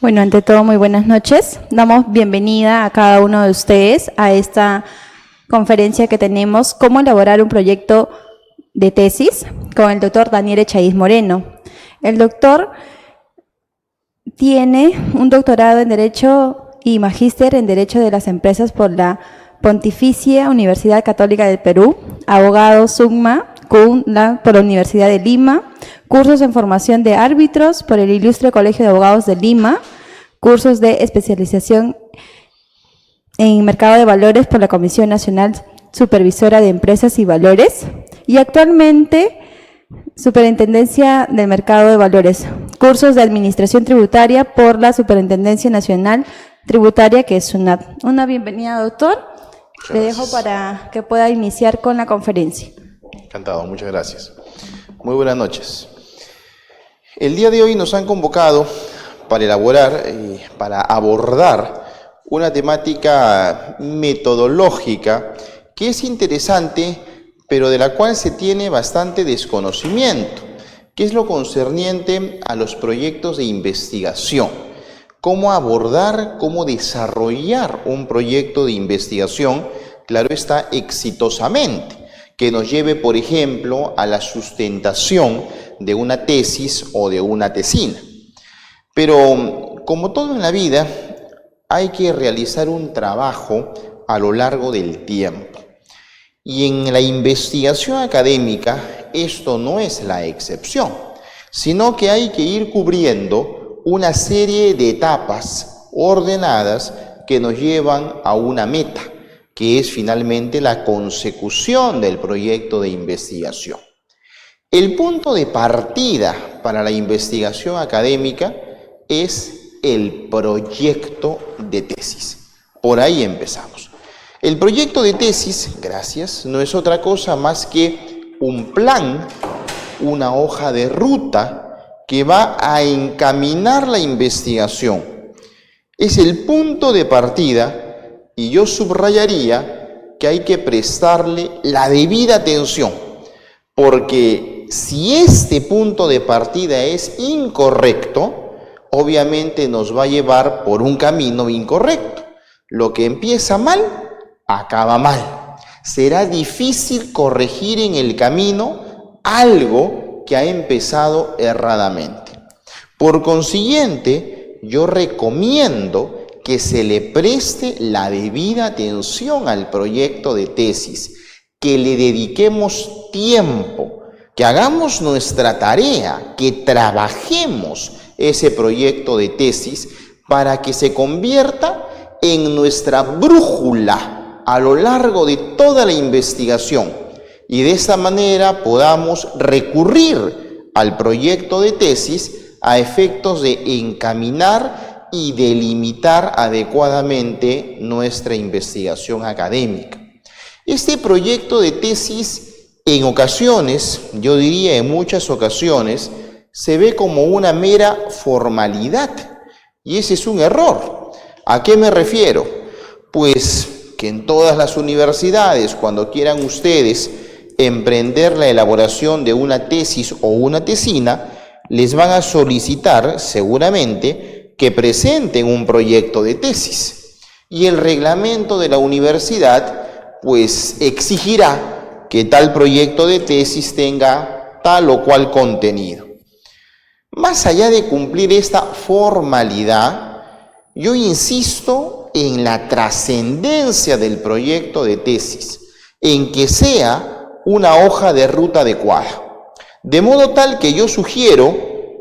Bueno, ante todo, muy buenas noches. Damos bienvenida a cada uno de ustedes a esta conferencia que tenemos, cómo elaborar un proyecto de tesis, con el doctor Daniel Echaíz Moreno. El doctor tiene un doctorado en Derecho y magíster en Derecho de las Empresas por la Pontificia Universidad Católica del Perú, abogado summa cum laude por la Universidad de Lima, cursos en formación de árbitros por el Ilustre Colegio de Abogados de Lima, cursos de especialización en mercado de valores por la Comisión Nacional Supervisora de Empresas y Valores y actualmente Superintendencia del Mercado de Valores, cursos de Administración Tributaria por la Superintendencia Nacional Tributaria, que es SUNAT. Una bienvenida, doctor. Le dejo para que pueda iniciar con la conferencia. Encantado, muchas gracias. Muy buenas noches. El día de hoy nos han convocado para elaborar y para abordar una temática metodológica que es interesante, pero de la cual se tiene bastante desconocimiento, que es lo concerniente a los proyectos de investigación. Cómo abordar, cómo desarrollar un proyecto de investigación, claro está, exitosamente, que nos lleve, por ejemplo, a la sustentación de una tesis o de una tesina. Pero, como todo en la vida, hay que realizar un trabajo a lo largo del tiempo. Y en la investigación académica, esto no es la excepción, sino que hay que ir cubriendo una serie de etapas ordenadas que nos llevan a una meta, que es finalmente la consecución del proyecto de investigación. El punto de partida para la investigación académica es el proyecto de tesis. Por ahí empezamos. El proyecto de tesis, gracias, no es otra cosa más que un plan, una hoja de ruta que va a encaminar la investigación. Es el punto de partida y yo subrayaría que hay que prestarle la debida atención, porque si este punto de partida es incorrecto, obviamente nos va a llevar por un camino incorrecto. Lo que empieza mal, acaba mal. Será difícil corregir en el camino algo que ha empezado erradamente. Por consiguiente, yo recomiendo que se le preste la debida atención al proyecto de tesis, que le dediquemos tiempo, que hagamos nuestra tarea, que trabajemos ese proyecto de tesis para que se convierta en nuestra brújula a lo largo de toda la investigación y de esta manera podamos recurrir al proyecto de tesis a efectos de encaminar y delimitar adecuadamente nuestra investigación académica. Este proyecto de tesis en ocasiones, yo diría en muchas ocasiones, se ve como una mera formalidad y ese es un error. ¿A qué me refiero? Pues que en todas las universidades, cuando quieran ustedes emprender la elaboración de una tesis o una tesina, les van a solicitar seguramente que presenten un proyecto de tesis. Y el reglamento de la universidad pues exigirá que tal proyecto de tesis tenga tal o cual contenido. Más allá de cumplir esta formalidad, yo insisto en la trascendencia del proyecto de tesis, en que sea una hoja de ruta adecuada. De modo tal que yo sugiero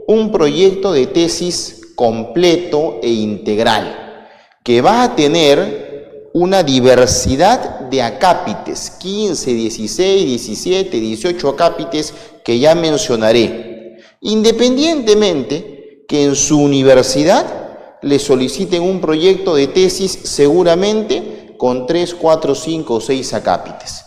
un proyecto de tesis completo e integral, que va a tener una diversidad de acápites, 15, 16, 17, 18 acápites que ya mencionaré, independientemente que en su universidad le soliciten un proyecto de tesis seguramente con 3, 4, 5 o 6 acápites.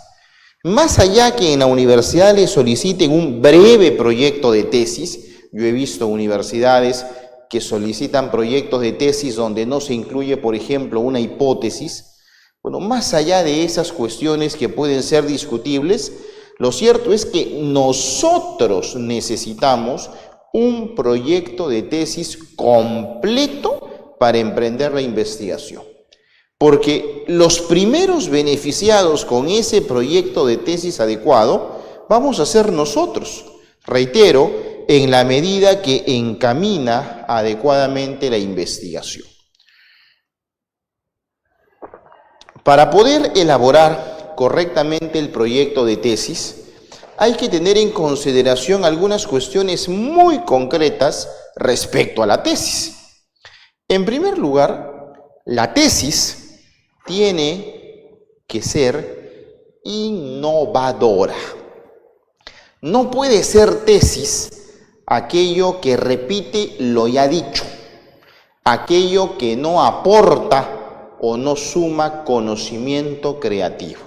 Más allá que en la universidad le soliciten un breve proyecto de tesis, yo he visto universidades que solicitan proyectos de tesis donde no se incluye, por ejemplo, una hipótesis. Bueno, más allá de esas cuestiones que pueden ser discutibles, lo cierto es que nosotros necesitamos un proyecto de tesis completo para emprender la investigación. Porque los primeros beneficiados con ese proyecto de tesis adecuado vamos a ser nosotros. Reitero, en la medida que encamina adecuadamente la investigación. Para poder elaborar correctamente el proyecto de tesis, hay que tener en consideración algunas cuestiones muy concretas respecto a la tesis. En primer lugar, la tesis tiene que ser innovadora. No puede ser tesis aquello que repite lo ya dicho, aquello que no aporta o no suma conocimiento creativo.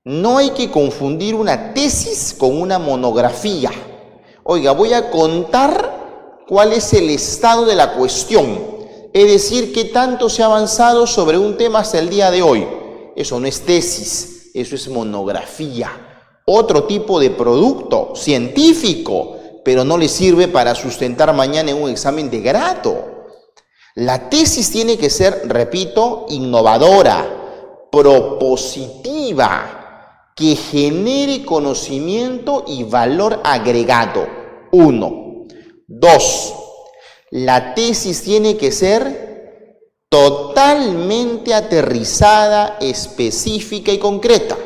No hay que confundir una tesis con una monografía. Oiga, voy a contar cuál es el estado de la cuestión, es decir, qué tanto se ha avanzado sobre un tema hasta el día de hoy. Eso no es tesis, eso es monografía. Otro tipo de producto científico, pero no le sirve para sustentar mañana en un examen de grado. La tesis tiene que ser, repito, innovadora, propositiva, que genere conocimiento y valor agregado. 1. 2. La tesis tiene que ser totalmente aterrizada, específica y concreta.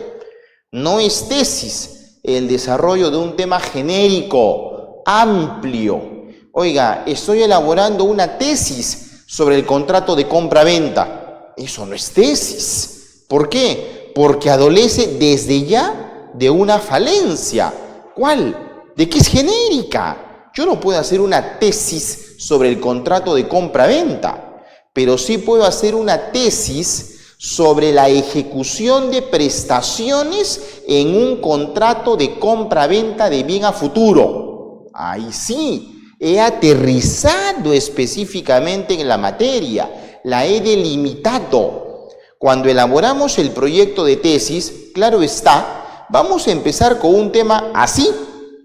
No es tesis el desarrollo de un tema genérico, amplio. Oiga, estoy elaborando una tesis sobre el contrato de compra-venta. Eso no es tesis. ¿Por qué? Porque adolece desde ya de una falencia. ¿Cuál? De que es genérica. Yo no puedo hacer una tesis sobre el contrato de compra-venta, pero sí puedo hacer una tesis sobre la ejecución de prestaciones en un contrato de compra-venta de bien a futuro. Ahí sí, he aterrizado específicamente en la materia, la he delimitado. Cuando elaboramos el proyecto de tesis, claro está, vamos a empezar con un tema así,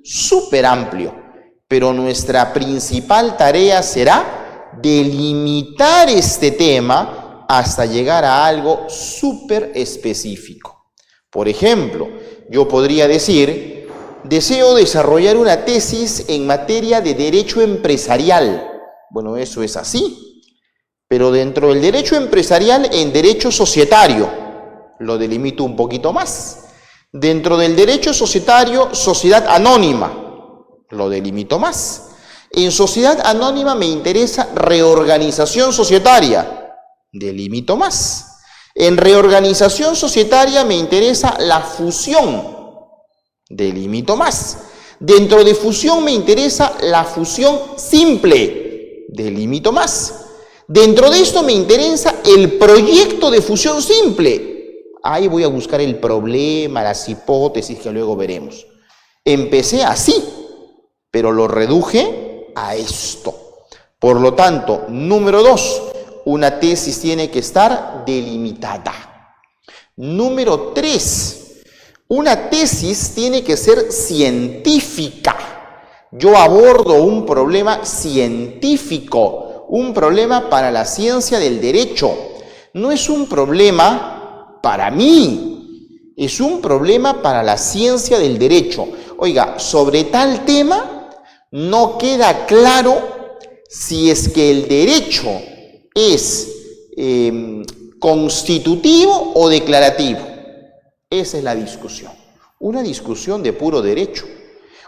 súper amplio, pero nuestra principal tarea será delimitar este tema hasta llegar a algo súper específico. Por ejemplo, yo podría decir, deseo desarrollar una tesis en materia de derecho empresarial. Bueno, eso es así. Pero dentro del derecho empresarial, en derecho societario, lo delimito un poquito más. Dentro del derecho societario, sociedad anónima, lo delimito más. En sociedad anónima me interesa reorganización societaria, delimito más. En reorganización societaria me interesa la fusión, delimito más. Dentro de fusión me interesa la fusión simple, delimito más. Dentro de esto me interesa el proyecto de fusión simple. Ahí voy a buscar el problema, las hipótesis que luego veremos. Empecé así, pero lo reduje a esto. Por lo tanto, número 2, una tesis tiene que estar delimitada. Número 3, una tesis tiene que ser científica. Yo abordo un problema científico, un problema para la ciencia del derecho. No es un problema para mí, es un problema para la ciencia del derecho. Oiga, sobre tal tema no queda claro si es que el derecho es constitutivo o declarativo. Esa es la discusión, una discusión de puro derecho.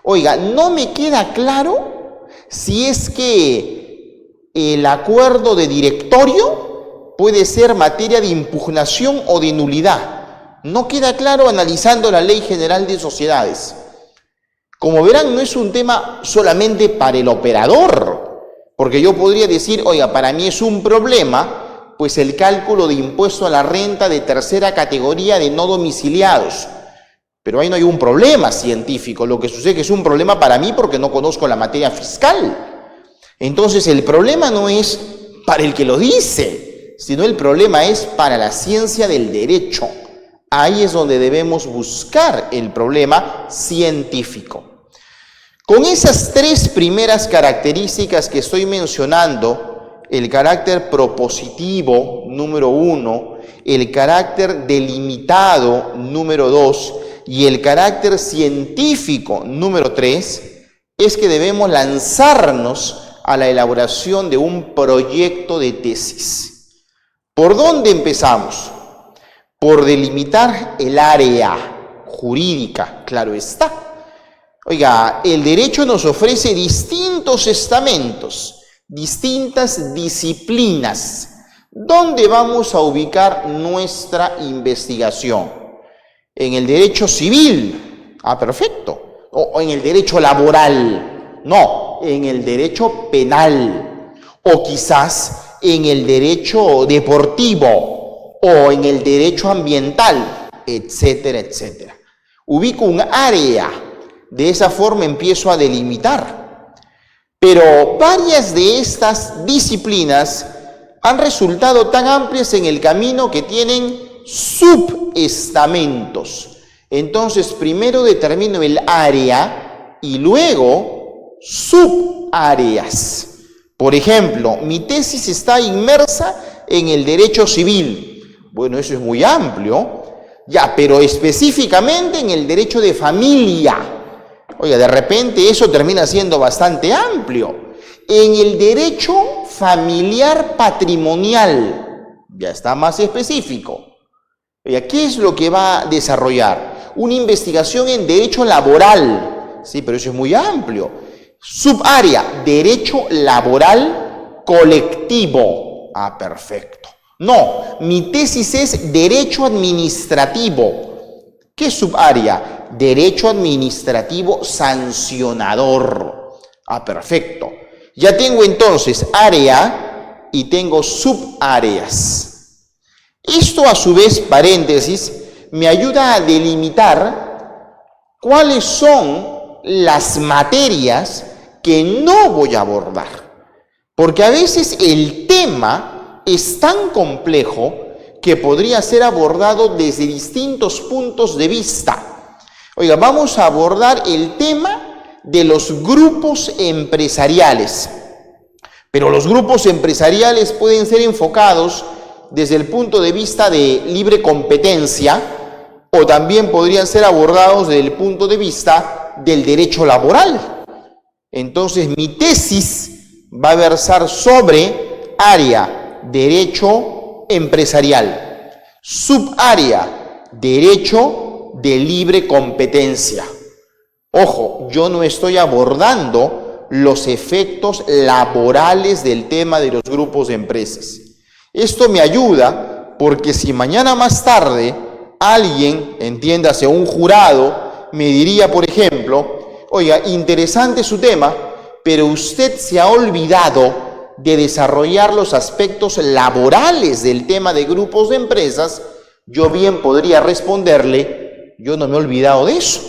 Oiga, no me queda claro si es que el acuerdo de directorio puede ser materia de impugnación o de nulidad. No queda claro analizando la Ley General de Sociedades. Como verán, no es un tema solamente para el operador, porque yo podría decir, oiga, para mí es un problema, pues el cálculo de impuesto a la renta de tercera categoría de no domiciliados. Pero ahí no hay un problema científico, lo que sucede es que es un problema para mí porque no conozco la materia fiscal. Entonces el problema no es para el que lo dice, sino el problema es para la ciencia del derecho. Ahí es donde debemos buscar el problema científico. Con esas 3 primeras características que estoy mencionando, el carácter propositivo, número 1, el carácter delimitado, número 2, y el carácter científico, número 3, es que debemos lanzarnos a la elaboración de un proyecto de tesis. ¿Por dónde empezamos? Por delimitar el área jurídica, claro está. Oiga, el derecho nos ofrece distintos estamentos, distintas disciplinas. ¿Dónde vamos a ubicar nuestra investigación? ¿En el derecho civil? Ah, perfecto. ¿O en el derecho laboral? No, en el derecho penal. O quizás en el derecho deportivo o en el derecho ambiental, etcétera, etcétera. Ubico un área, de esa forma empiezo a delimitar. Pero varias de estas disciplinas han resultado tan amplias en el camino que tienen subestamentos. Entonces, primero determino el área y luego subáreas. Por ejemplo, mi tesis está inmersa en el derecho civil. Bueno, eso es muy amplio. Ya, pero específicamente en el derecho de familia. Oiga, de repente eso termina siendo bastante amplio. En el derecho familiar patrimonial, ya está más específico. Oiga, ¿qué es lo que va a desarrollar? Una investigación en derecho laboral. Sí, pero eso es muy amplio. Subárea, derecho laboral colectivo. Ah, perfecto. No, mi tesis es derecho administrativo. ¿Qué subárea? Derecho administrativo sancionador. Ah, perfecto. Ya tengo entonces área y tengo subáreas. Esto a su vez, paréntesis, me ayuda a delimitar cuáles son las materias que no voy a abordar. Porque a veces el tema es tan complejo que podría ser abordado desde distintos puntos de vista. Oiga, vamos a abordar el tema de los grupos empresariales. Pero los grupos empresariales pueden ser enfocados desde el punto de vista de libre competencia o también podrían ser abordados desde el punto de vista del derecho laboral. Entonces, mi tesis va a versar sobre área derecho empresarial, subárea derecho de libre competencia. Ojo, yo no estoy abordando los efectos laborales del tema de los grupos de empresas. Esto me ayuda porque si mañana más tarde alguien, entiéndase, un jurado, me diría, por ejemplo, oiga, interesante su tema, pero usted se ha olvidado de desarrollar los aspectos laborales del tema de grupos de empresas, yo bien podría responderle, yo no me he olvidado de eso.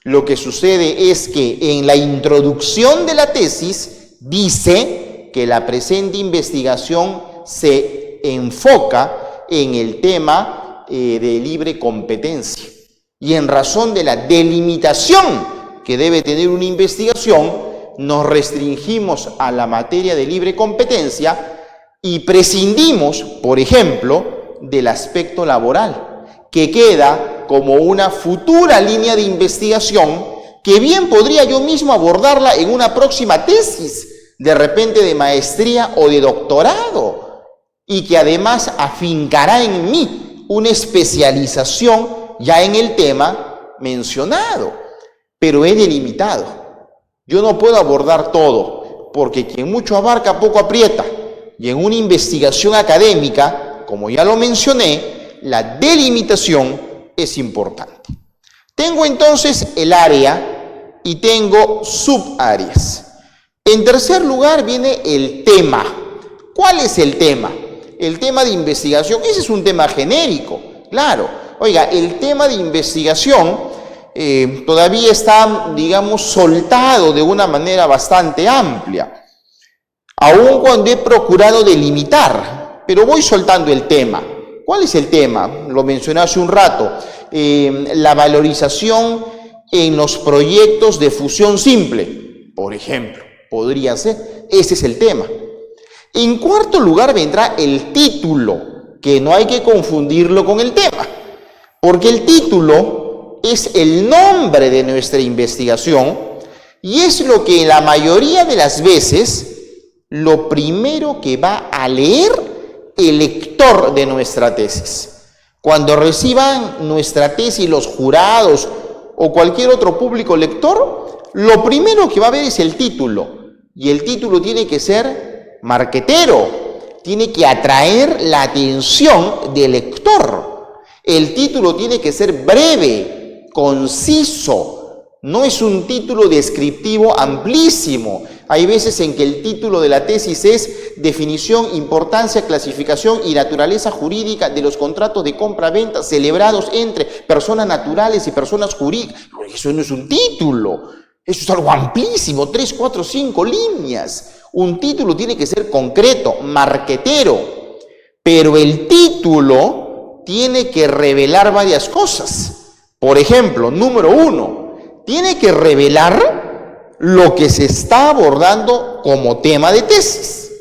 Lo que sucede es que en la introducción de la tesis dice que la presente investigación se enfoca en el tema de libre competencia. Y en razón de la delimitación que debe tener una investigación, nos restringimos a la materia de libre competencia y prescindimos, por ejemplo, del aspecto laboral, que queda como una futura línea de investigación que bien podría yo mismo abordarla en una próxima tesis, de repente de maestría o de doctorado, y que además afincará en mí una especialización ya en el tema mencionado, pero he delimitado. Yo no puedo abordar todo, porque quien mucho abarca poco aprieta, y en una investigación académica, como ya lo mencioné, la delimitación es importante. Tengo entonces el área y tengo subáreas. En tercer lugar viene el tema. ¿Cuál es el tema? El tema de investigación, ese es un tema genérico, claro. Oiga, el tema de investigación todavía está, digamos, soltado de una manera bastante amplia. Aun cuando he procurado delimitar, pero voy soltando el tema. ¿Cuál es el tema? Lo mencioné hace un rato. La valorización en los proyectos de fusión simple, por ejemplo, podría ser. Ese es el tema. En cuarto lugar vendrá el título, que no hay que confundirlo con el tema, porque el título es el nombre de nuestra investigación y es lo que la mayoría de las veces lo primero que va a leer el lector de nuestra tesis. Cuando reciban nuestra tesis los jurados o cualquier otro público lector, lo primero que va a ver es el título. Y el título tiene que ser marquetero, tiene que atraer la atención del lector. El título tiene que ser breve, conciso. No es un título descriptivo amplísimo. Hay veces en que el título de la tesis es definición, importancia, clasificación y naturaleza jurídica de los contratos de compra-venta celebrados entre personas naturales y personas jurídicas. Eso no es un título. Eso es algo amplísimo, 3, 4, 5 líneas. Un título tiene que ser concreto, marquetero. Pero el título tiene que revelar varias cosas. Por ejemplo, número 1. Tiene que revelar lo que se está abordando como tema de tesis.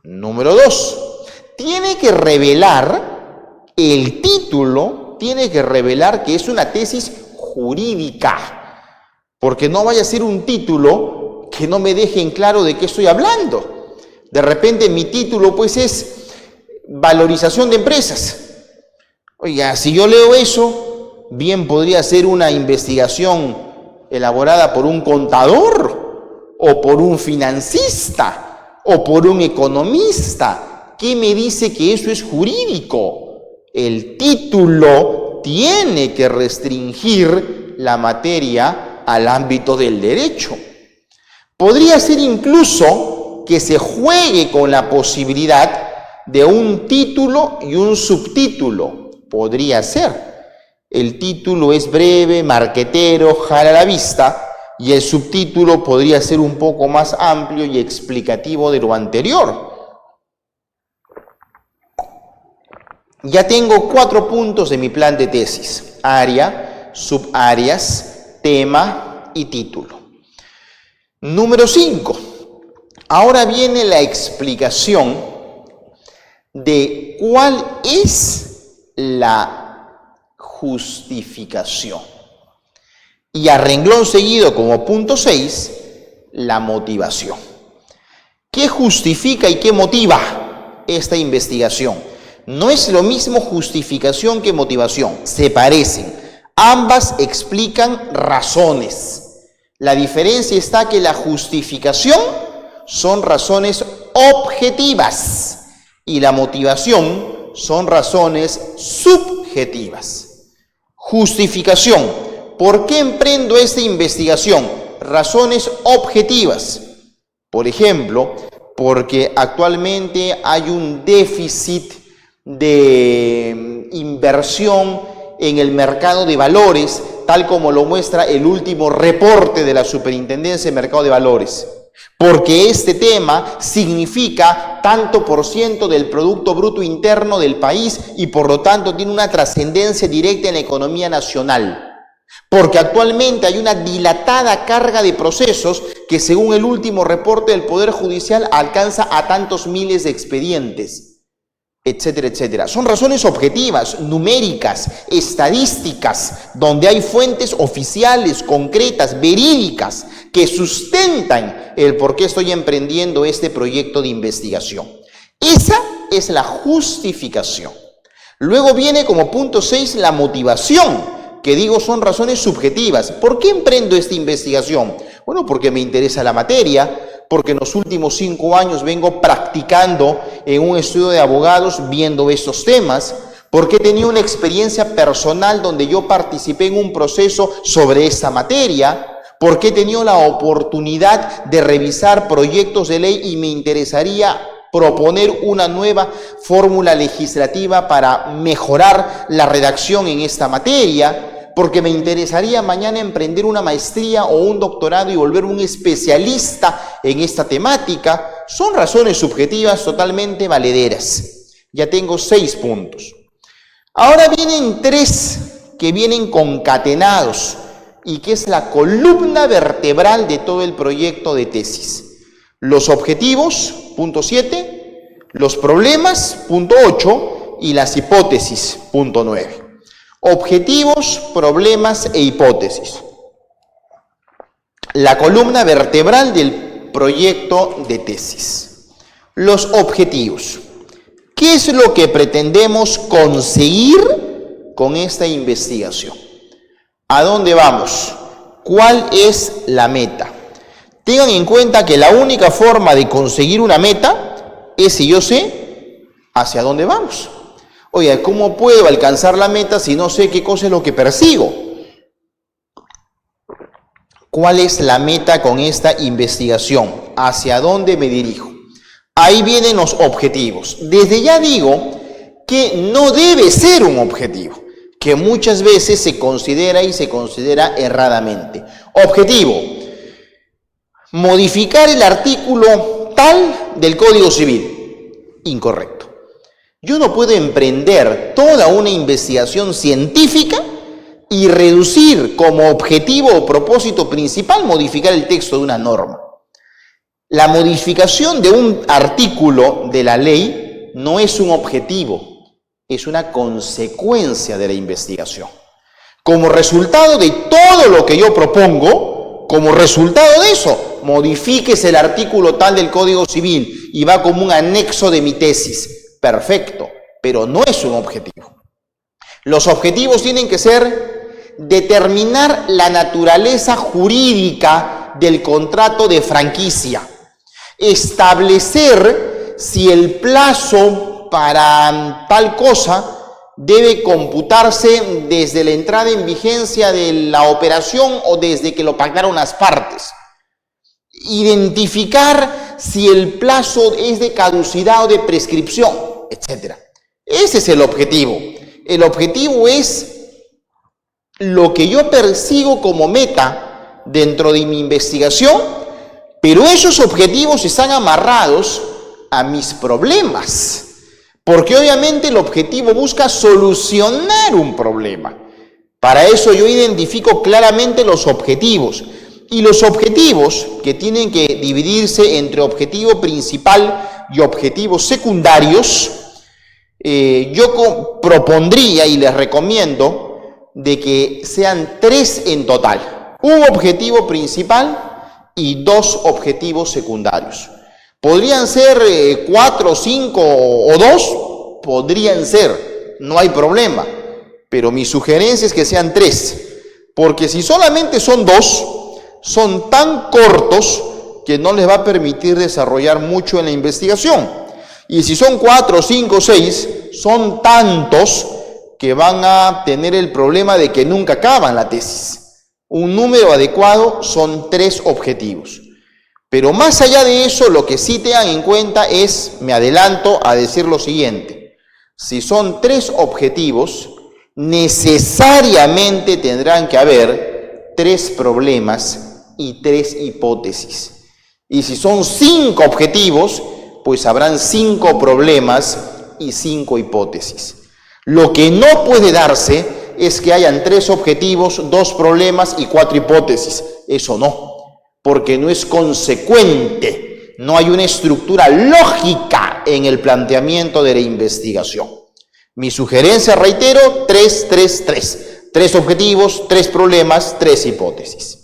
Número 2, tiene que revelar, el título tiene que revelar que es una tesis jurídica, porque no vaya a ser un título que no me deje en claro de qué estoy hablando. De repente mi título pues es valorización de empresas. Oiga, si yo leo eso, bien podría ser una investigación elaborada por un contador o por un financista o por un economista. ¿Qué me dice que eso es jurídico? El título tiene que restringir la materia al ámbito del derecho. Podría ser incluso que se juegue con la posibilidad de un título y un subtítulo. Podría ser. El título es breve, marquetero, jala la vista, y el subtítulo podría ser un poco más amplio y explicativo de lo anterior. Ya tengo 4 puntos de mi plan de tesis: área, subáreas, tema y título. Número 5. Ahora viene la explicación de cuál es la justificación. Y a renglón seguido, como punto 6, la motivación. ¿Qué justifica y qué motiva esta investigación? No es lo mismo justificación que motivación, se parecen. Ambas explican razones. La diferencia está que la justificación son razones objetivas y la motivación son razones subjetivas. Justificación. ¿Por qué emprendo esta investigación? Razones objetivas. Por ejemplo, porque actualmente hay un déficit de inversión en el mercado de valores, tal como lo muestra el último reporte de la Superintendencia de Mercado de Valores. Porque este tema significa tanto por ciento del Producto Bruto Interno del país y por lo tanto tiene una trascendencia directa en la economía nacional. Porque actualmente hay una dilatada carga de procesos que, según el último reporte del Poder Judicial, alcanza a tantos miles de expedientes, etcétera, etcétera. Son razones objetivas, numéricas, estadísticas, donde hay fuentes oficiales, concretas, verídicas, que sustentan el por qué estoy emprendiendo este proyecto de investigación. Esa es la justificación. Luego viene como punto 6 la motivación, que digo son razones subjetivas. ¿Por qué emprendo esta investigación? Bueno, porque me interesa la materia, porque en los últimos 5 años vengo practicando en un estudio de abogados viendo estos temas, porque he tenido una experiencia personal donde yo participé en un proceso sobre esta materia, porque he tenido la oportunidad de revisar proyectos de ley y me interesaría proponer una nueva fórmula legislativa para mejorar la redacción en esta materia, porque me interesaría mañana emprender una maestría o un doctorado y volverme un especialista en esta temática. Son razones subjetivas totalmente valederas. Ya tengo 6 puntos. Ahora vienen 3 que vienen concatenados y que es la columna vertebral de todo el proyecto de tesis. Los objetivos, punto 7, Los problemas, punto 8, y las hipótesis, punto 9. Objetivos, problemas e hipótesis. La columna vertebral del proyecto de tesis. Los objetivos. ¿Qué es lo que pretendemos conseguir con esta investigación? ¿A dónde vamos? ¿Cuál es la meta? Tengan en cuenta que la única forma de conseguir una meta es si yo sé hacia dónde vamos. Oye, ¿cómo puedo alcanzar la meta si no sé qué cosa es lo que persigo? ¿Cuál es la meta con esta investigación? ¿Hacia dónde me dirijo? Ahí vienen los objetivos. Desde ya digo que no debe ser un objetivo, que muchas veces se considera erradamente. Objetivo: modificar el artículo tal del Código Civil. Incorrecto. Yo no puedo emprender toda una investigación científica y reducir como objetivo o propósito principal modificar el texto de una norma. La modificación de un artículo de la ley no es un objetivo, es una consecuencia de la investigación. Como resultado de todo lo que yo propongo, como resultado de eso, modifíquese el artículo tal del Código Civil y va como un anexo de mi tesis. Perfecto, pero no es un objetivo. Los objetivos tienen que ser determinar la naturaleza jurídica del contrato de franquicia, establecer si el plazo para tal cosa debe computarse desde la entrada en vigencia de la operación o desde que lo pactaron las partes. Identificar si el plazo es de caducidad o de prescripción, etc. Ese es el objetivo. El objetivo es lo que yo persigo como meta dentro de mi investigación, pero esos objetivos están amarrados a mis problemas, porque obviamente el objetivo busca solucionar un problema. Para eso yo identifico claramente los objetivos, y los objetivos, que tienen que dividirse entre objetivo principal y objetivos secundarios, yo propondría y les recomiendo de que sean 3 en total. Un objetivo principal y 2 objetivos secundarios. ¿Podrían ser 4, 5 o 2? Podrían ser, no hay problema. Pero mi sugerencia es que sean 3, porque si solamente son 2, son tan cortos que no les va a permitir desarrollar mucho en la investigación. Y si son 4, 5, 6, son tantos que van a tener el problema de que nunca acaban la tesis. Un número adecuado son 3 objetivos. Pero más allá de eso, lo que sí tengan en cuenta es, me adelanto a decir lo siguiente: si son 3 objetivos, necesariamente tendrán que haber 3 problemas y 3 hipótesis. Y si son 5 objetivos, pues habrán 5 problemas y 5 hipótesis. Lo que no puede darse es que hayan 3 objetivos, 2 problemas y 4 hipótesis. Eso no, porque no es consecuente, no hay una estructura lógica en el planteamiento de la investigación. Mi sugerencia, reitero, 3, 3, 3. 3 objetivos, 3 problemas, 3 hipótesis.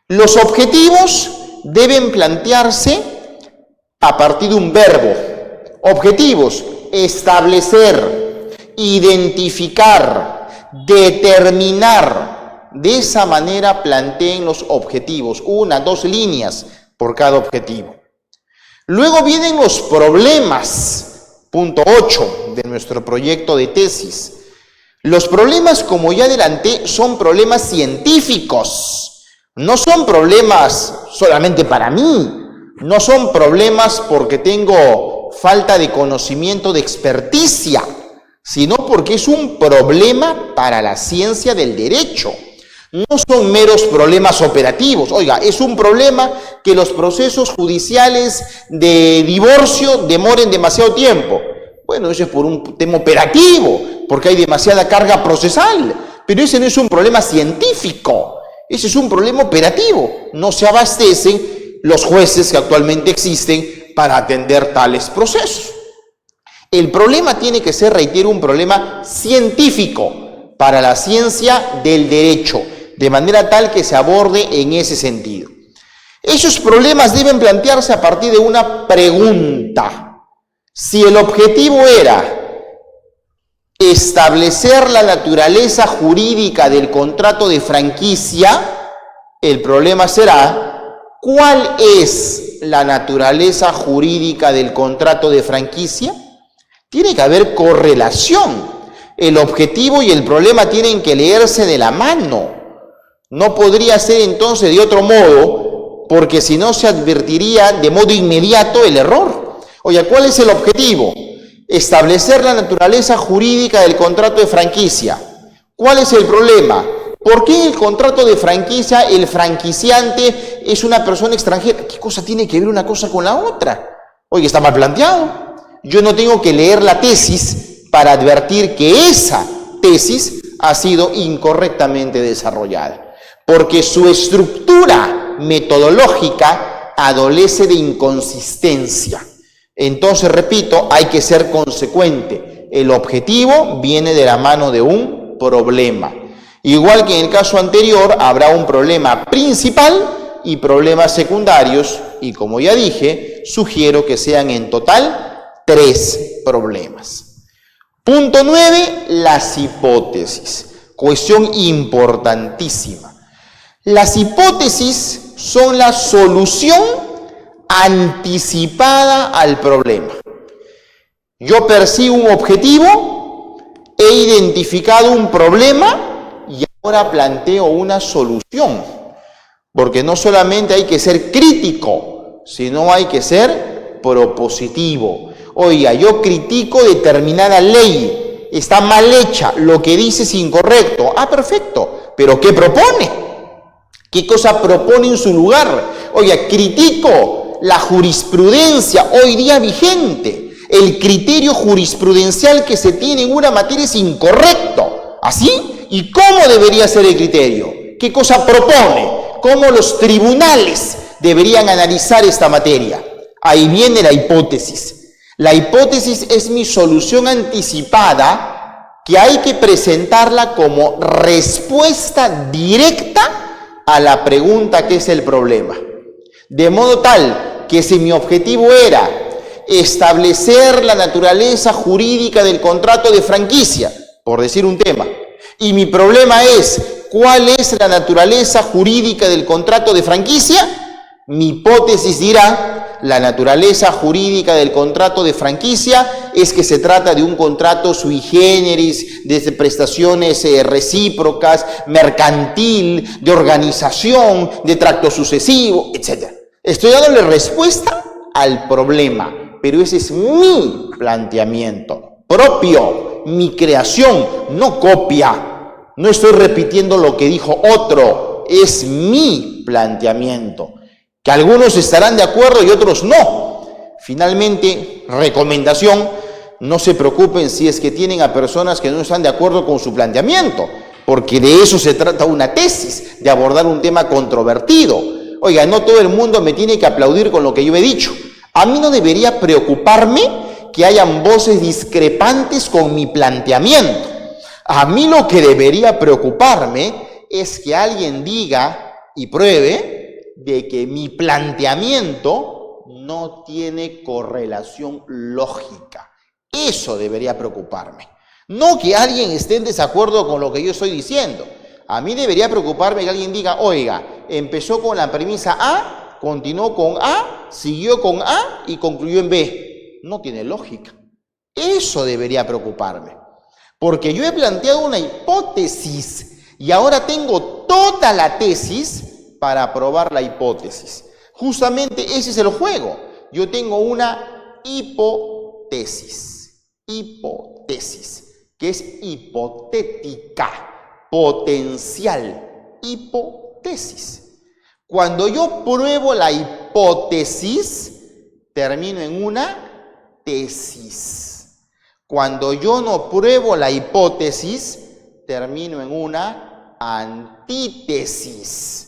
Los objetivos deben plantearse a partir de un verbo. Objetivos: establecer, identificar, determinar. De esa manera planteen los objetivos, 1, 2 líneas por cada objetivo. Luego vienen los problemas, punto 8 de nuestro proyecto de tesis. Los problemas, como ya adelanté, son problemas científicos. No son problemas solamente para mí, no son problemas porque tengo falta de conocimiento, de experticia, sino porque es un problema para la ciencia del derecho. No son meros problemas operativos. Oiga, es un problema que los procesos judiciales de divorcio demoren demasiado tiempo. Bueno, eso es por un tema operativo, porque hay demasiada carga procesal, pero ese no es un problema científico. Ese es un problema operativo. No se abastecen los jueces que actualmente existen para atender tales procesos. El problema tiene que ser, reitero, un problema científico para la ciencia del derecho, de manera tal que se aborde en ese sentido. Esos problemas deben plantearse a partir de una pregunta. Si el objetivo era establecer la naturaleza jurídica del contrato de franquicia, el problema será, ¿cuál es la naturaleza jurídica del contrato de franquicia? Tiene que haber correlación. El objetivo y el problema tienen que leerse de la mano. No podría ser entonces de otro modo, porque si no se advertiría de modo inmediato el error. Oye, ¿cuál es el objetivo? Establecer la naturaleza jurídica del contrato de franquicia. ¿Cuál es el problema? ¿Por qué en el contrato de franquicia el franquiciante es una persona extranjera? ¿Qué cosa tiene que ver una cosa con la otra? Oye, está mal planteado. Yo no tengo que leer la tesis para advertir que esa tesis ha sido incorrectamente desarrollada, porque su estructura metodológica adolece de inconsistencia. Entonces, repito, hay que ser consecuente. El objetivo viene de la mano de un problema. Igual que en el caso anterior, habrá un problema principal y problemas secundarios, y como ya dije, sugiero que sean en total 3 problemas. Punto 9, las hipótesis. Cuestión importantísima. Las hipótesis son la solución anticipada al problema. Yo persigo un objetivo, he identificado un problema y ahora planteo una solución. Porque no solamente hay que ser crítico, sino hay que ser propositivo. Oiga, yo critico determinada ley, está mal hecha, lo que dice es incorrecto. Ah, perfecto, pero ¿qué propone? ¿Qué cosa propone en su lugar? Oiga, critico la jurisprudencia hoy día vigente. El criterio jurisprudencial que se tiene en una materia es incorrecto. ¿Así? ¿Y cómo debería ser el criterio? ¿Qué cosa propone? ¿Cómo los tribunales deberían analizar esta materia? Ahí viene la hipótesis. La hipótesis es mi solución anticipada que hay que presentarla como respuesta directa a la pregunta que es el problema. De modo tal que si mi objetivo era establecer la naturaleza jurídica del contrato de franquicia, por decir un tema, y mi problema es cuál es la naturaleza jurídica del contrato de franquicia, mi hipótesis dirá: la naturaleza jurídica del contrato de franquicia es que se trata de un contrato sui generis, de prestaciones recíprocas, mercantil, de organización, de tracto sucesivo, etc. Estoy dándole respuesta al problema, pero ese es mi planteamiento propio, mi creación, no copia. No estoy repitiendo lo que dijo otro, es mi planteamiento. Que algunos estarán de acuerdo y otros no. Finalmente, recomendación, no se preocupen si es que tienen a personas que no están de acuerdo con su planteamiento, porque de eso se trata una tesis, de abordar un tema controvertido. Oiga, no todo el mundo me tiene que aplaudir con lo que yo he dicho. A mí no debería preocuparme que hayan voces discrepantes con mi planteamiento. A mí lo que debería preocuparme es que alguien diga y pruebe de que mi planteamiento no tiene correlación lógica. Eso debería preocuparme. No que alguien esté en desacuerdo con lo que yo estoy diciendo. A mí debería preocuparme que alguien diga: oiga, empezó con la premisa A, continuó con A, siguió con A y concluyó en B. No tiene lógica. Eso debería preocuparme. Porque yo he planteado una hipótesis y ahora tengo toda la tesis para probar la hipótesis. Justamente ese es el juego. Yo tengo una hipótesis, que es hipotética, potencial, hipótesis. Cuando yo pruebo la hipótesis, termino en una tesis. Cuando yo no pruebo la hipótesis, termino en una antítesis.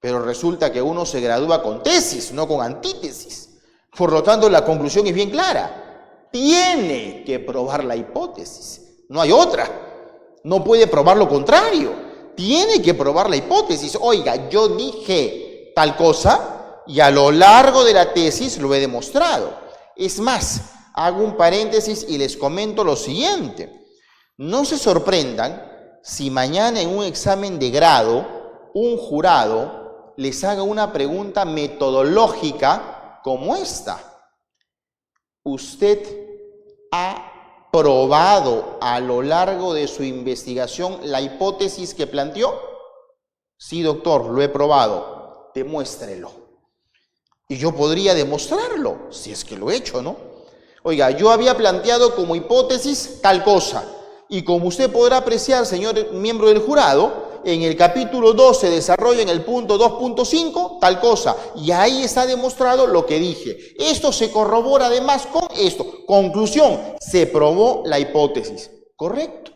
Pero resulta que uno se gradúa con tesis, no con antítesis. Por lo tanto, la conclusión es bien clara. tiene que probar la hipótesis. No hay otra. No puede probar lo contrario. Tiene que probar la hipótesis. Oiga, yo dije tal cosa y a lo largo de la tesis lo he demostrado. Es más, hago un paréntesis y les comento lo siguiente. No se sorprendan si mañana en un examen de grado, un jurado les haga una pregunta metodológica como esta. ¿Usted ha probado a lo largo de su investigación la hipótesis que planteó? Sí, doctor, lo he probado. Demuéstrelo. Y yo podría demostrarlo, si es que lo he hecho, ¿no? Oiga, yo había planteado como hipótesis tal cosa. Y como usted podrá apreciar, señor miembro del jurado, en el capítulo 2 se desarrolla en el punto 2.5 tal cosa. Y ahí está demostrado lo que dije. Esto se corrobora además con esto. Conclusión, se probó la hipótesis. Correcto,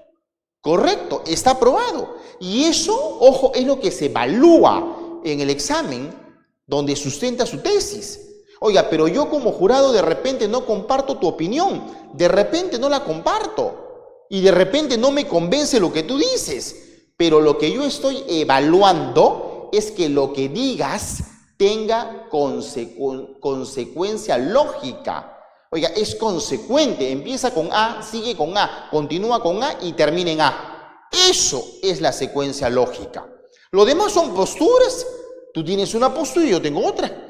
correcto, está probado. Y eso, ojo, es lo que se evalúa en el examen donde sustenta su tesis. Oiga, pero yo como jurado de repente no comparto tu opinión, de repente no la comparto. Y de repente no me convence lo que tú dices, pero lo que yo estoy evaluando es que lo que digas tenga consecuencia lógica. Oiga, es consecuente, empieza con A, sigue con A, continúa con A y termina en A. Eso es la secuencia lógica. Lo demás son posturas. Tú tienes una postura y yo tengo otra.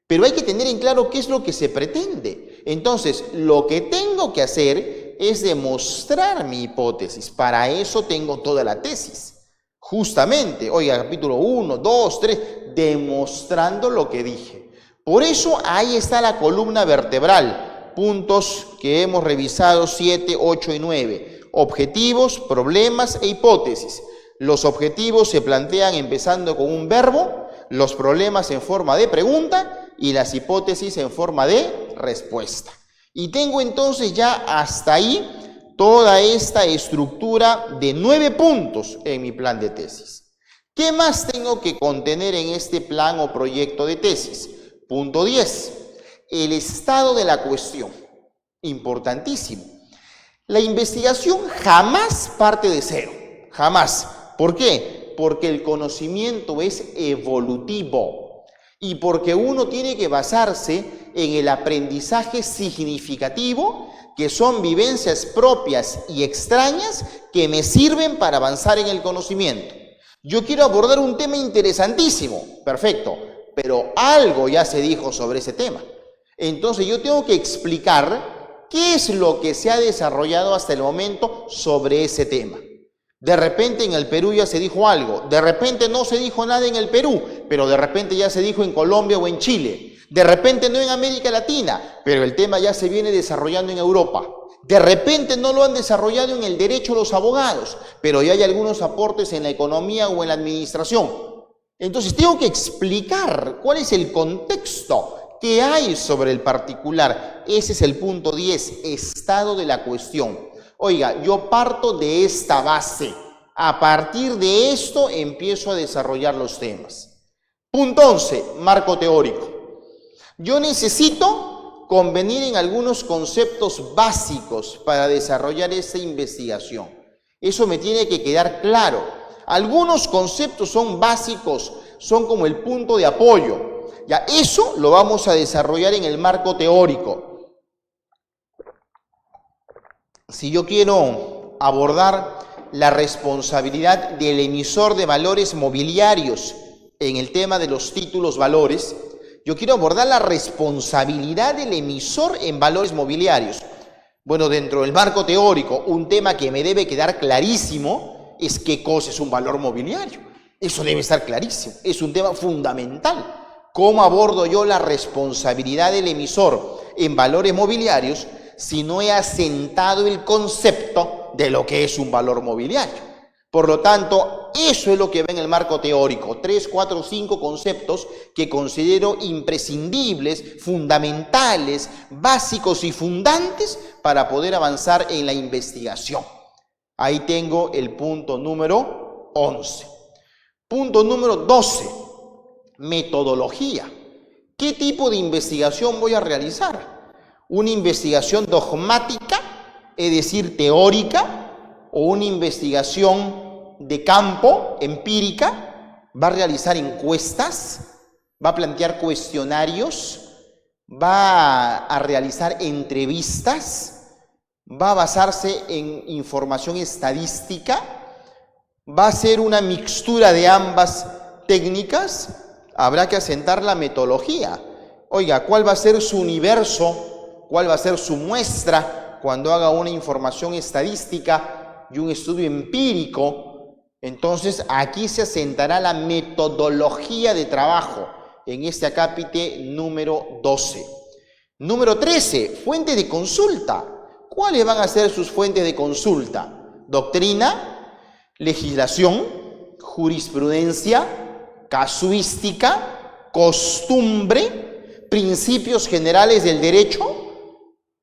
Pero hay que tener en claro qué es lo que se pretende. Entonces, lo que tengo que hacer es demostrar mi hipótesis. Para eso tengo toda la tesis. Justamente, oiga, capítulo 1, 2, 3, demostrando lo que dije. Por eso ahí está la columna vertebral. Puntos que hemos revisado 7, 8 y 9. Objetivos, problemas e hipótesis. Los objetivos se plantean empezando con un verbo, los problemas en forma de pregunta y las hipótesis en forma de respuesta. Y tengo entonces ya hasta ahí toda esta estructura de 9 puntos en mi plan de tesis. ¿Qué más tengo que contener en este plan o proyecto de tesis? Punto 10. El estado de la cuestión. Importantísimo. La investigación jamás parte de cero. Jamás. ¿Por qué? Porque el conocimiento es evolutivo. Y porque uno tiene que basarse en el aprendizaje significativo, que son vivencias propias y extrañas que me sirven para avanzar en el conocimiento. Yo quiero abordar un tema interesantísimo, perfecto, pero algo ya se dijo sobre ese tema. Entonces yo tengo que explicar qué es lo que se ha desarrollado hasta el momento sobre ese tema. De repente en el Perú ya se dijo algo, de repente no se dijo nada en el Perú, pero de repente ya se dijo en Colombia o en Chile, de repente no en América Latina, pero el tema ya se viene desarrollando en Europa, de repente no lo han desarrollado en el derecho los abogados, pero ya hay algunos aportes en la economía o en la administración. Entonces tengo que explicar cuál es el contexto que hay sobre el particular. Ese es el punto 10, estado de la cuestión. Oiga, yo parto de esta base. A partir de esto empiezo a desarrollar los temas. Punto 11, marco teórico. Yo necesito convenir en algunos conceptos básicos para desarrollar esta investigación. Eso me tiene que quedar claro. Algunos conceptos son básicos, son como el punto de apoyo. Ya, eso lo vamos a desarrollar en el marco teórico. Si yo quiero abordar la responsabilidad del emisor de valores mobiliarios en el tema de los títulos valores, yo quiero abordar la responsabilidad del emisor en valores mobiliarios. Bueno, dentro del marco teórico, un tema que me debe quedar clarísimo es qué cosa es un valor mobiliario. Eso debe estar clarísimo, es un tema fundamental. ¿Cómo abordo yo la responsabilidad del emisor en valores mobiliarios si no he asentado el concepto de lo que es un valor mobiliario? Por lo tanto, eso es lo que ve en el marco teórico. 3, 4, 5 conceptos que considero imprescindibles, fundamentales, básicos y fundantes para poder avanzar en la investigación. Ahí tengo el punto número 11. Punto número 12. Metodología. ¿Qué tipo de investigación voy a realizar? ¿Una investigación dogmática, es decir, teórica, o una investigación de campo, empírica? ¿Va a realizar encuestas? ¿Va a plantear cuestionarios? ¿Va a realizar entrevistas? ¿Va a basarse en información estadística? ¿Va a ser una mixtura de ambas técnicas? Habrá que asentar la metodología. Oiga, ¿cuál va a ser su universo? ¿Cuál va a ser su muestra cuando haga una información estadística y un estudio empírico? Entonces, aquí se asentará la metodología de trabajo en este acápite número 12. Número 13, fuentes de consulta. ¿Cuáles van a ser sus fuentes de consulta? Doctrina, legislación, jurisprudencia, casuística, costumbre, principios generales del derecho.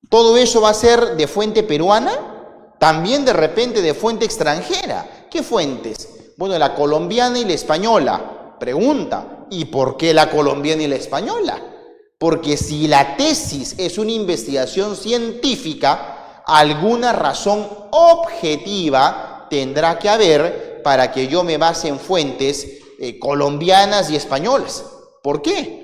Todo eso va a ser de fuente peruana, también de repente de fuente extranjera. ¿Qué fuentes? Bueno, la colombiana y la española. Pregunta, ¿y por qué la colombiana y la española? Porque si la tesis es una investigación científica, alguna razón objetiva tendrá que haber para que yo me base en fuentes colombianas y españolas. ¿Por qué?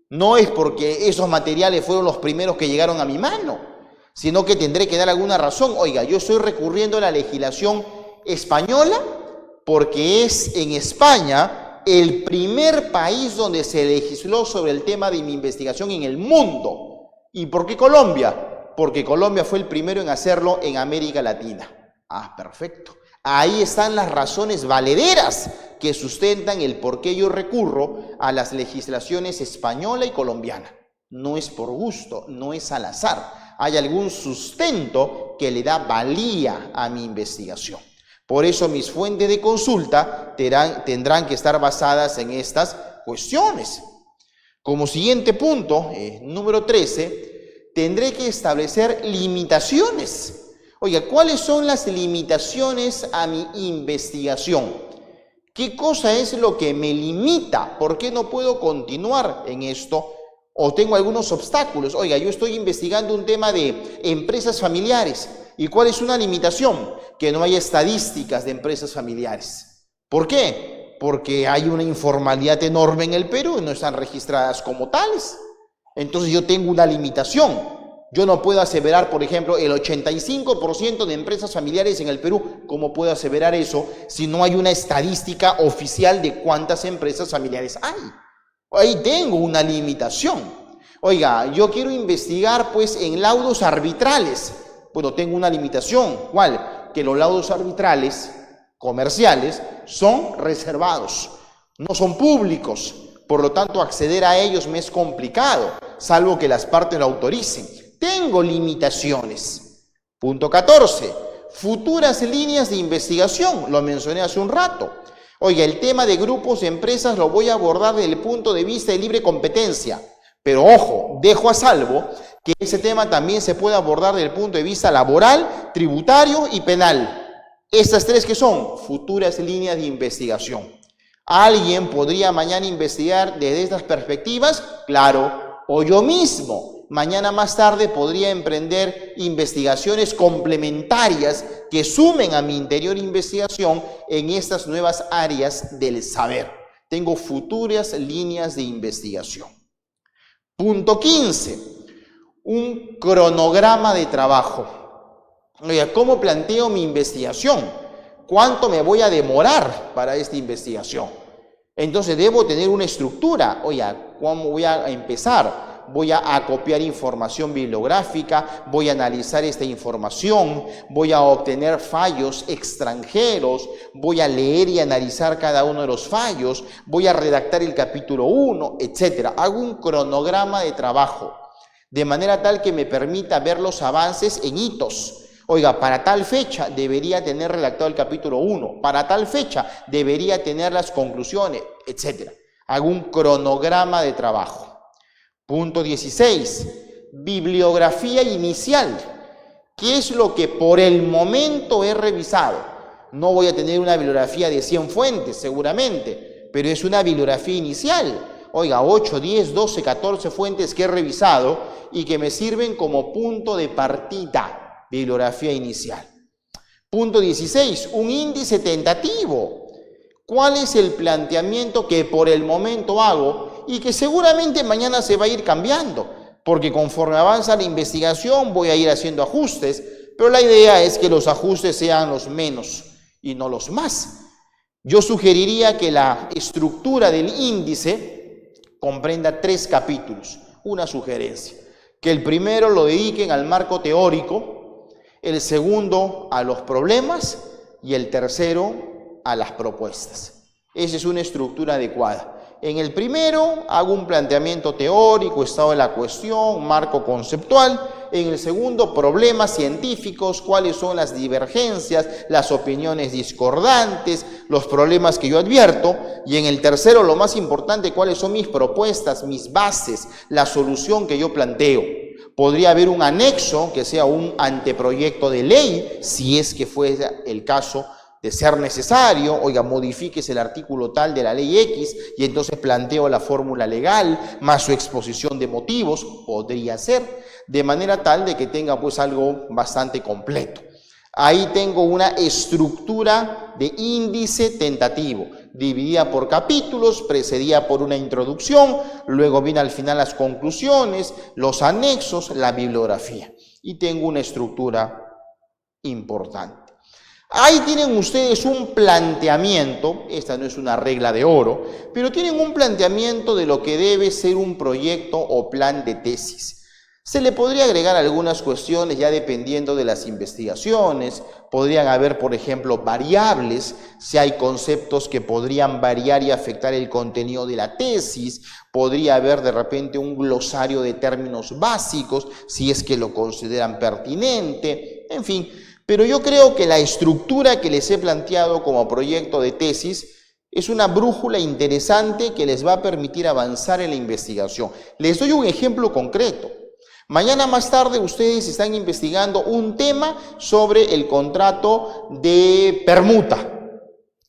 No es porque esos materiales fueron los primeros que llegaron a mi mano, sino que tendré que dar alguna razón. Oiga, yo estoy recurriendo a la legislación española porque es en España el primer país donde se legisló sobre el tema de mi investigación en el mundo. ¿Y por qué Colombia? Porque Colombia fue el primero en hacerlo en América Latina. Ah, perfecto. Ahí están las razones valederas que sustentan el por qué yo recurro a las legislaciones española y colombiana. No es por gusto, no es al azar. Hay algún sustento que le da valía a mi investigación. Por eso mis fuentes de consulta tendrán que estar basadas en estas cuestiones. Como siguiente punto, número 13, tendré que establecer limitaciones. Oiga, ¿cuáles son las limitaciones a mi investigación? ¿Qué cosa es lo que me limita? ¿Por qué no puedo continuar en esto? ¿O tengo algunos obstáculos? Oiga, yo estoy investigando un tema de empresas familiares. ¿Y cuál es una limitación? Que no haya estadísticas de empresas familiares. ¿Por qué? Porque hay una informalidad enorme en el Perú y no están registradas como tales. Entonces yo tengo una limitación. Yo no puedo aseverar, por ejemplo, el 85% de empresas familiares en el Perú. ¿Cómo puedo aseverar eso si no hay una estadística oficial de cuántas empresas familiares hay? Ahí tengo una limitación. Oiga, yo quiero investigar pues en laudos arbitrales. Bueno, tengo una limitación. ¿Cuál? Que los laudos arbitrales comerciales son reservados, no son públicos. Por lo tanto, acceder a ellos me es complicado, salvo que las partes lo autoricen. Tengo limitaciones. Punto 14. Futuras líneas de investigación. Lo mencioné hace un rato. Oiga, el tema de grupos de empresas lo voy a abordar desde el punto de vista de libre competencia. Pero ojo, dejo a salvo que ese tema también se puede abordar desde el punto de vista laboral, tributario y penal. Estas tres que son futuras líneas de investigación. ¿Alguien podría mañana investigar desde estas perspectivas? Claro, o yo mismo. Mañana más tarde podría emprender investigaciones complementarias que sumen a mi interior investigación en estas nuevas áreas del saber. Tengo futuras líneas de investigación. Punto 15. Un cronograma de trabajo. Oiga, ¿cómo planteo mi investigación? ¿Cuánto me voy a demorar para esta investigación? Entonces debo tener una estructura. Oiga, ¿cómo voy a empezar? Voy a acopiar información bibliográfica, voy a analizar esta información, voy a obtener fallos extranjeros, voy a leer y analizar cada uno de los fallos, voy a redactar el capítulo 1, etc. Hago un cronograma de trabajo, de manera tal que me permita ver los avances en hitos. Oiga, para tal fecha debería tener redactado el capítulo 1, para tal fecha debería tener las conclusiones, etc. Hago un cronograma de trabajo. Punto 16. Bibliografía inicial. ¿Qué es lo que por el momento he revisado? No voy a tener una bibliografía de 100 fuentes seguramente, pero es una bibliografía inicial. Oiga, 8, 10, 12, 14 fuentes que he revisado y que me sirven como punto de partida, bibliografía inicial. Punto 16, un índice tentativo. ¿Cuál es el planteamiento que por el momento hago y que seguramente mañana se va a ir cambiando? Porque conforme avanza la investigación voy a ir haciendo ajustes, pero la idea es que los ajustes sean los menos y no los más. Yo sugeriría que la estructura del índice comprenda 3 capítulos. Una sugerencia, que el primero lo dediquen al marco teórico, el segundo a los problemas y el tercero a las propuestas. Esa es una estructura adecuada. En el primero hago un planteamiento teórico, estado de la cuestión, marco conceptual. En el segundo, problemas científicos, cuáles son las divergencias, las opiniones discordantes, los problemas que yo advierto. Y en el tercero, lo más importante, cuáles son mis propuestas, mis bases, la solución que yo planteo. Podría haber un anexo que sea un anteproyecto de ley, si es que fuera el caso de ser necesario. Oiga, modifíquese el artículo tal de la ley X y entonces planteo la fórmula legal más su exposición de motivos, podría ser, de manera tal de que tenga pues algo bastante completo. Ahí tengo una estructura de índice tentativo, dividida por capítulos, precedida por una introducción, luego viene al final las conclusiones, los anexos, la bibliografía. Y tengo una estructura importante. Ahí tienen ustedes un planteamiento, esta no es una regla de oro, pero tienen un planteamiento de lo que debe ser un proyecto o plan de tesis. Se le podría agregar algunas cuestiones ya dependiendo de las investigaciones. Podrían haber, por ejemplo, variables, si hay conceptos que podrían variar y afectar el contenido de la tesis. Podría haber de repente un glosario de términos básicos, si es que lo consideran pertinente, en fin. Pero yo creo que la estructura que les he planteado como proyecto de tesis es una brújula interesante que les va a permitir avanzar en la investigación. Les doy un ejemplo concreto. Mañana más tarde ustedes están investigando un tema sobre el contrato de permuta.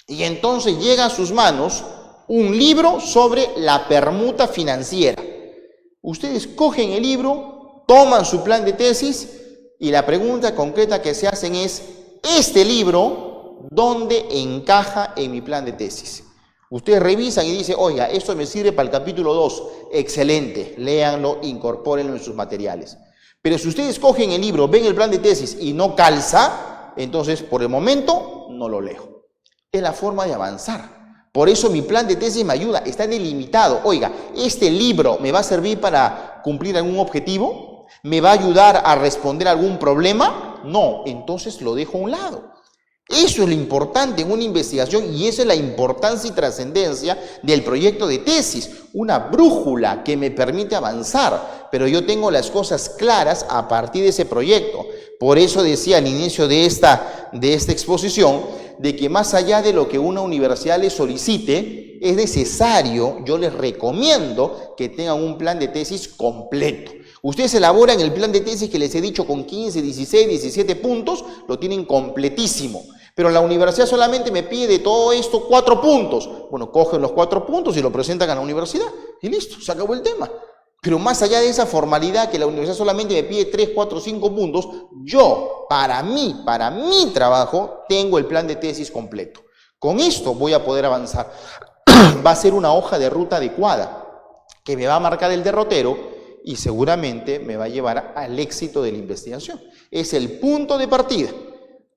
Y entonces llega a sus manos un libro sobre la permuta financiera. Ustedes cogen el libro, toman su plan de tesis y la pregunta concreta que se hacen es, ¿este libro dónde encaja en mi plan de tesis? Ustedes revisan y dicen, oiga, esto me sirve para el capítulo 2. Excelente, léanlo, incorpórenlo en sus materiales. Pero si ustedes cogen el libro, ven el plan de tesis y no calza, entonces por el momento no lo leo. Es la forma de avanzar. Por eso mi plan de tesis me ayuda, está delimitado. Oiga, ¿este libro me va a servir para cumplir algún objetivo? ¿Me va a ayudar a responder a algún problema? No, entonces lo dejo a un lado. Eso es lo importante en una investigación y esa es la importancia y trascendencia del proyecto de tesis, una brújula que me permite avanzar, pero yo tengo las cosas claras a partir de ese proyecto. Por eso decía al inicio de esta exposición, de que más allá de lo que una universidad les solicite, es necesario, yo les recomiendo que tengan un plan de tesis completo. Ustedes elaboran el plan de tesis que les he dicho con 15, 16, 17 puntos, lo tienen completísimo. Pero la universidad solamente me pide de todo esto 4 puntos. Bueno, cogen los 4 puntos y lo presentan a la universidad y listo, se acabó el tema. Pero más allá de esa formalidad que la universidad solamente me pide 3, 4, 5 puntos, yo, para mi trabajo, tengo el plan de tesis completo. Con esto voy a poder avanzar. Va a ser una hoja de ruta adecuada que me va a marcar el derrotero y seguramente me va a llevar al éxito de la investigación. Es el punto de partida.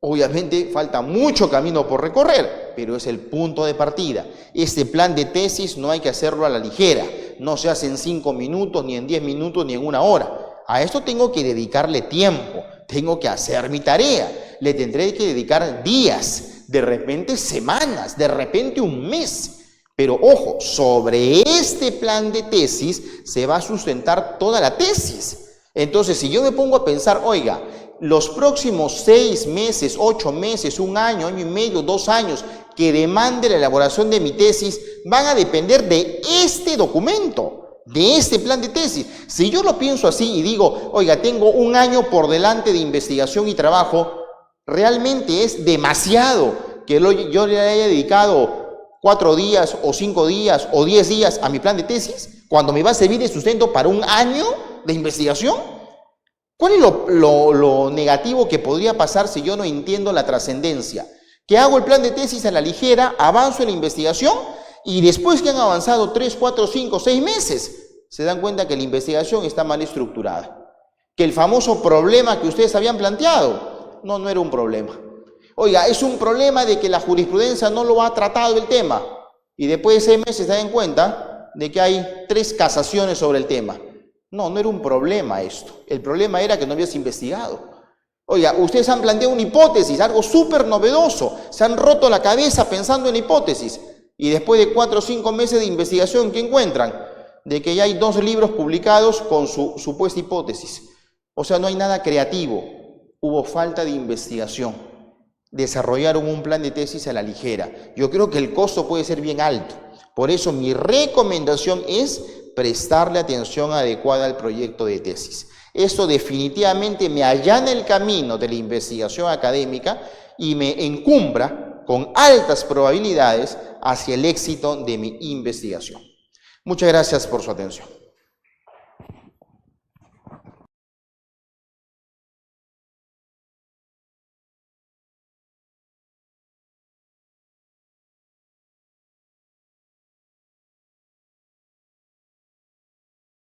Obviamente falta mucho camino por recorrer, pero es el punto de partida. Este plan de tesis no hay que hacerlo a la ligera. No se hace en 5 minutos, ni en 10 minutos, ni en 1 hora. A esto tengo que dedicarle tiempo, tengo que hacer mi tarea. Le tendré que dedicar días, de repente semanas, de repente un mes. Pero ojo, sobre este plan de tesis se va a sustentar toda la tesis. Entonces, si yo me pongo a pensar, oiga, los próximos 6 meses, 8 meses, 1 año, año y medio, 2 años que demande la elaboración de mi tesis, van a depender de este documento, de este plan de tesis. Si yo lo pienso así y digo, oiga, tengo 1 año por delante de investigación y trabajo, realmente es demasiado que yo le haya dedicado 4 días o 5 días o 10 días a mi plan de tesis, cuando me va a servir de sustento para 1 año. de investigación? ¿Cuál es lo negativo que podría pasar si yo no entiendo la trascendencia? Que hago el plan de tesis a la ligera, avanzo en la investigación y después que han avanzado 3, 4, 5, 6 meses, se dan cuenta que la investigación está mal estructurada. Que el famoso problema que ustedes habían planteado, no era un problema. Oiga, es un problema de que la jurisprudencia no lo ha tratado el tema. Y después de 6 meses se dan cuenta de que hay 3 casaciones sobre el tema. No era un problema esto. El problema era que no habías investigado. Oiga, ustedes han planteado una hipótesis, algo súper novedoso. Se han roto la cabeza pensando en la hipótesis. Y después de 4 o 5 meses de investigación, ¿qué encuentran? De que ya hay 2 libros publicados con su supuesta hipótesis. O sea, no hay nada creativo. Hubo falta de investigación. Desarrollaron un plan de tesis a la ligera. Yo creo que el costo puede ser bien alto. Por eso mi recomendación es prestarle atención adecuada al proyecto de tesis. Esto definitivamente me allana el camino de la investigación académica y me encumbra con altas probabilidades hacia el éxito de mi investigación. Muchas gracias por su atención.